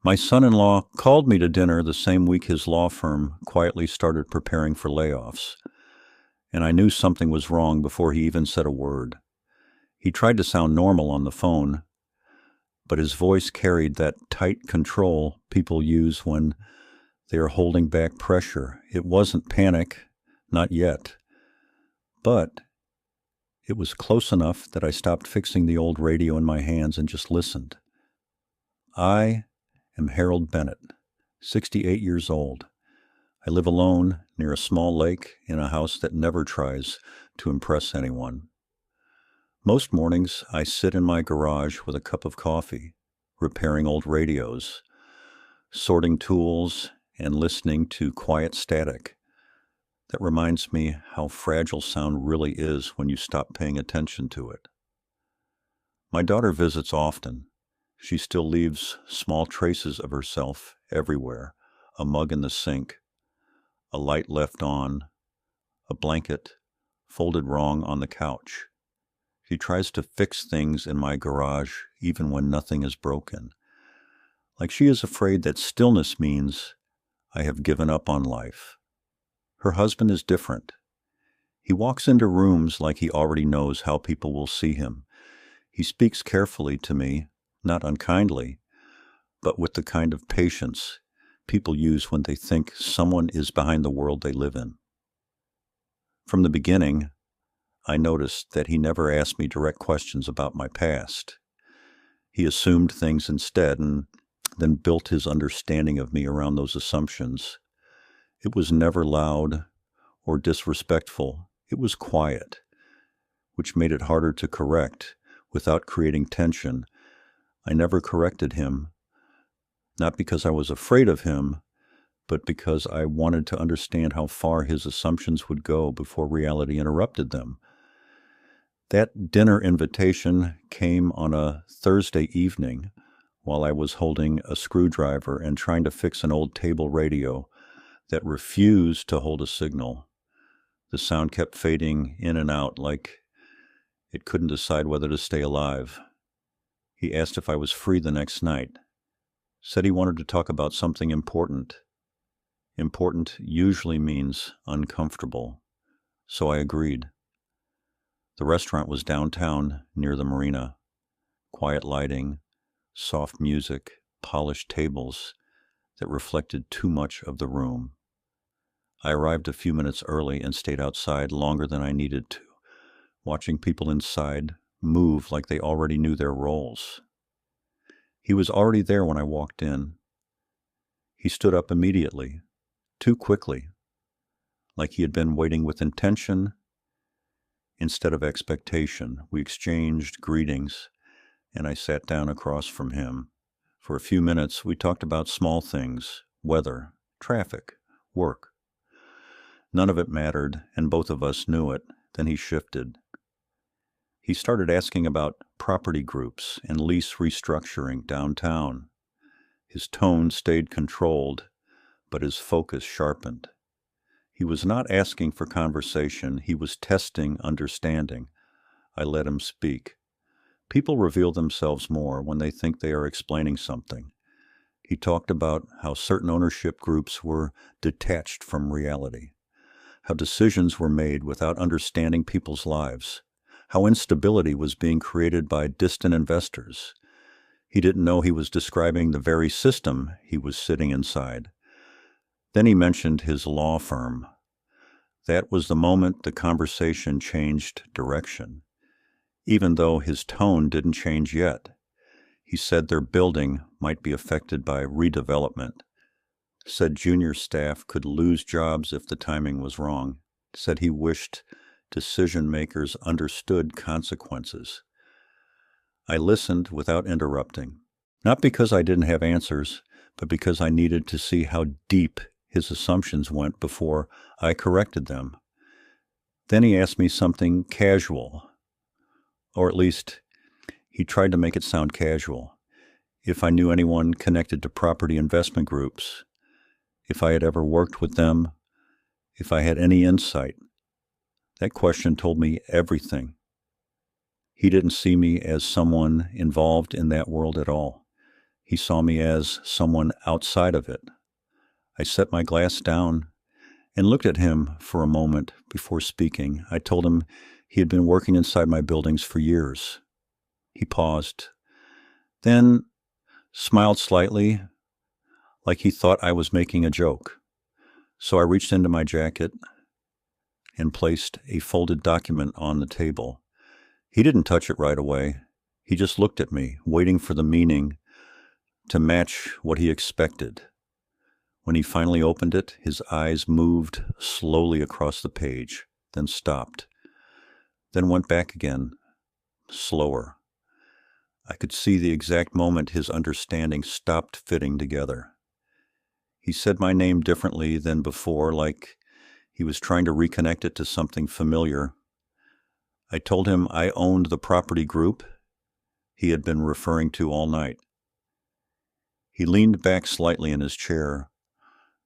My son-in-law called me to dinner the same week his law firm quietly started preparing for layoffs, and I knew something was wrong before he even said a word. He tried to sound normal on the phone, but his voice carried that tight control people use when they are holding back pressure. It wasn't panic, not yet, but it was close enough that I stopped fixing the old radio in my hands and just listened. I am Harold Bennett, 68 years old. I live alone near a small lake in a house that never tries to impress anyone. Most mornings, I sit in my garage with a cup of coffee, repairing old radios, sorting tools, and listening to quiet static. That reminds me how fragile sound really is when you stop paying attention to it. My daughter visits often. She still leaves small traces of herself everywhere: a mug in the sink, a light left on, a blanket folded wrong on the couch. She tries to fix things in my garage even when nothing is broken. Like she is afraid that stillness means I have given up on life. Her husband is different. He walks into rooms like he already knows how people will see him. He speaks carefully to me, not unkindly, but with the kind of patience people use when they think someone is behind the world they live in. From the beginning, I noticed that he never asked me direct questions about my past. He assumed things instead and then built his understanding of me around those assumptions. It was never loud or disrespectful. It was quiet, which made it harder to correct without creating tension. I never corrected him, not because I was afraid of him, but because I wanted to understand how far his assumptions would go before reality interrupted them. That dinner invitation came on a Thursday evening while I was holding a screwdriver and trying to fix an old table radio that refused to hold a signal. The sound kept fading in and out like it couldn't decide whether to stay alive. He asked if I was free the next night, said he wanted to talk about something important. Important usually means uncomfortable, so I agreed. The restaurant was downtown near the marina. Quiet lighting, soft music, polished tables that reflected too much of the room. I arrived a few minutes early and stayed outside longer than I needed to, watching people inside move like they already knew their roles. He was already there when I walked in. He stood up immediately, too quickly, like he had been waiting with intention instead of expectation. We exchanged greetings, and I sat down across from him. For a few minutes, we talked about small things: weather, traffic, work. None of it mattered, and both of us knew it. Then he shifted. He started asking about property groups and lease restructuring downtown. His tone stayed controlled, but his focus sharpened. He was not asking for conversation. He was testing understanding. I let him speak. People reveal themselves more when they think they are explaining something. He talked about how certain ownership groups were detached from reality, how decisions were made without understanding people's lives, how instability was being created by distant investors. He didn't know he was describing the very system he was sitting inside. Then he mentioned his law firm. That was the moment the conversation changed direction, even though his tone didn't change yet. He said their building might be affected by redevelopment, said junior staff could lose jobs if the timing was wrong, said he wished decision makers understood consequences. I listened without interrupting, not because I didn't have answers, but because I needed to see how deep his assumptions went before I corrected them. Then he asked me something casual, or at least he tried to make it sound casual. If I knew anyone connected to property investment groups, if I had ever worked with them, if I had any insight. That question told me everything. He didn't see me as someone involved in that world at all. He saw me as someone outside of it. I set my glass down and looked at him for a moment before speaking. I told him he had been working inside my buildings for years. He paused, then smiled slightly, like he thought I was making a joke. So I reached into my jacket and placed a folded document on the table. He didn't touch it right away. He just looked at me, waiting for the meaning to match what he expected. When he finally opened it, his eyes moved slowly across the page, then stopped, then went back again, slower. I could see the exact moment his understanding stopped fitting together. He said my name differently than before, like he was trying to reconnect it to something familiar. I told him I owned the property group he had been referring to all night. He leaned back slightly in his chair,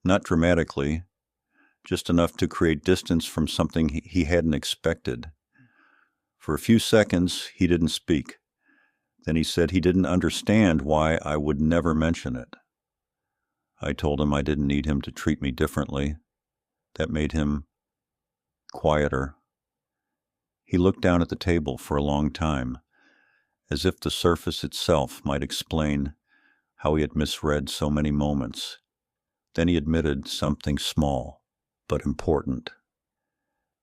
not dramatically, just enough to create distance from something he hadn't expected. For a few seconds, he didn't speak. Then he said he didn't understand why I would never mention it. I told him I didn't need him to treat me differently. That made him quieter. He looked down at the table for a long time, as if the surface itself might explain how he had misread so many moments. Then he admitted something small, but important.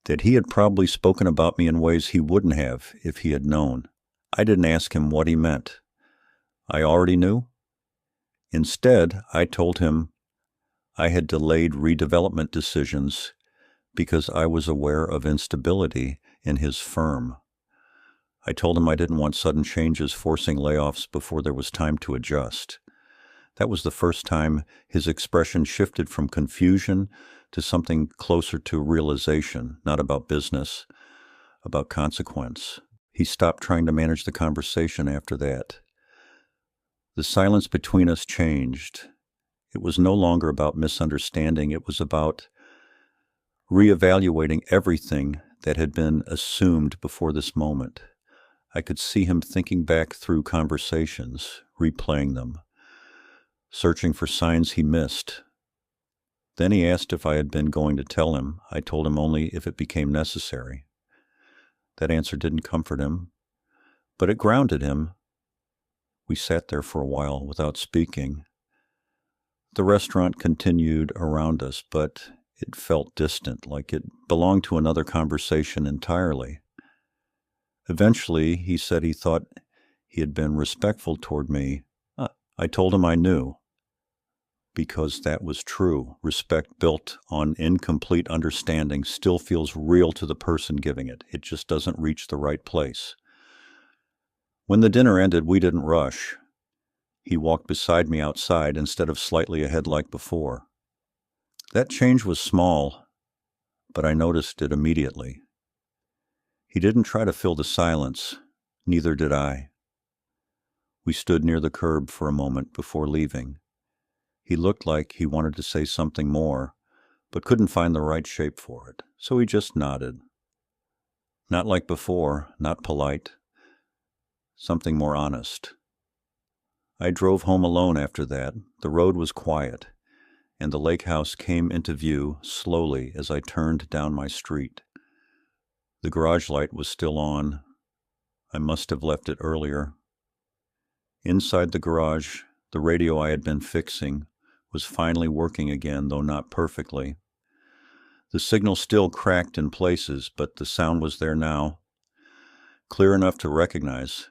That he had probably spoken about me in ways he wouldn't have if he had known. I didn't ask him what he meant. I already knew. Instead, I told him I had delayed redevelopment decisions because I was aware of instability in his firm. I told him I didn't want sudden changes forcing layoffs before there was time to adjust. That was the first time his expression shifted from confusion to something closer to realization, not about business, about consequence. He stopped trying to manage the conversation after that. The silence between us changed. It was no longer about misunderstanding. It was about reevaluating everything that had been assumed before this moment. I could see him thinking back through conversations, replaying them, searching for signs he missed. Then he asked if I had been going to tell him. I told him only if it became necessary. That answer didn't comfort him, but it grounded him. We sat there for a while without speaking. The restaurant continued around us, but it felt distant, like it belonged to another conversation entirely. Eventually, he said he thought he had been respectful toward me. I told him I knew, because that was true. Respect built on incomplete understanding still feels real to the person giving it. It just doesn't reach the right place. When the dinner ended, we didn't rush. He walked beside me outside instead of slightly ahead like before. That change was small, but I noticed it immediately. He didn't try to fill the silence, neither did I. We stood near the curb for a moment before leaving. He looked like he wanted to say something more, but couldn't find the right shape for it, so he just nodded. Not like before, not polite, something more honest. I drove home alone after that. The road was quiet, and the lake house came into view slowly as I turned down my street. The garage light was still on. I must have left it earlier. Inside the garage, the radio I had been fixing was finally working again, though not perfectly. The signal still cracked in places, but the sound was there now, clear enough to recognize.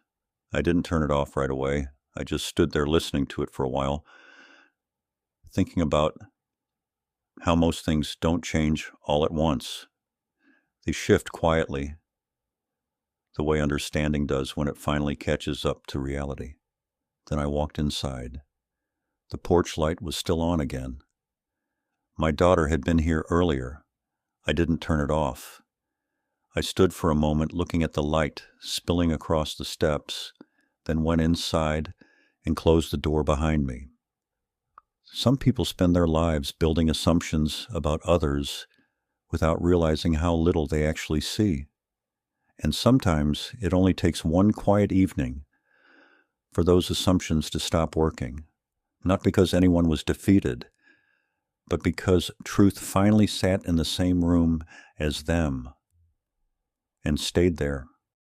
I didn't turn it off right away. I just stood there listening to it for a while, thinking about how most things don't change all at once. They shift quietly, the way understanding does when it finally catches up to reality. Then I walked inside. The porch light was still on again. My daughter had been here earlier. I didn't turn it off. I stood for a moment looking at the light spilling across the steps, then went inside and closed the door behind me. Some people spend their lives building assumptions about others without realizing how little they actually see. And sometimes it only takes one quiet evening for those assumptions to stop working, not because anyone was defeated, but because truth finally sat in the same room as them and stayed there.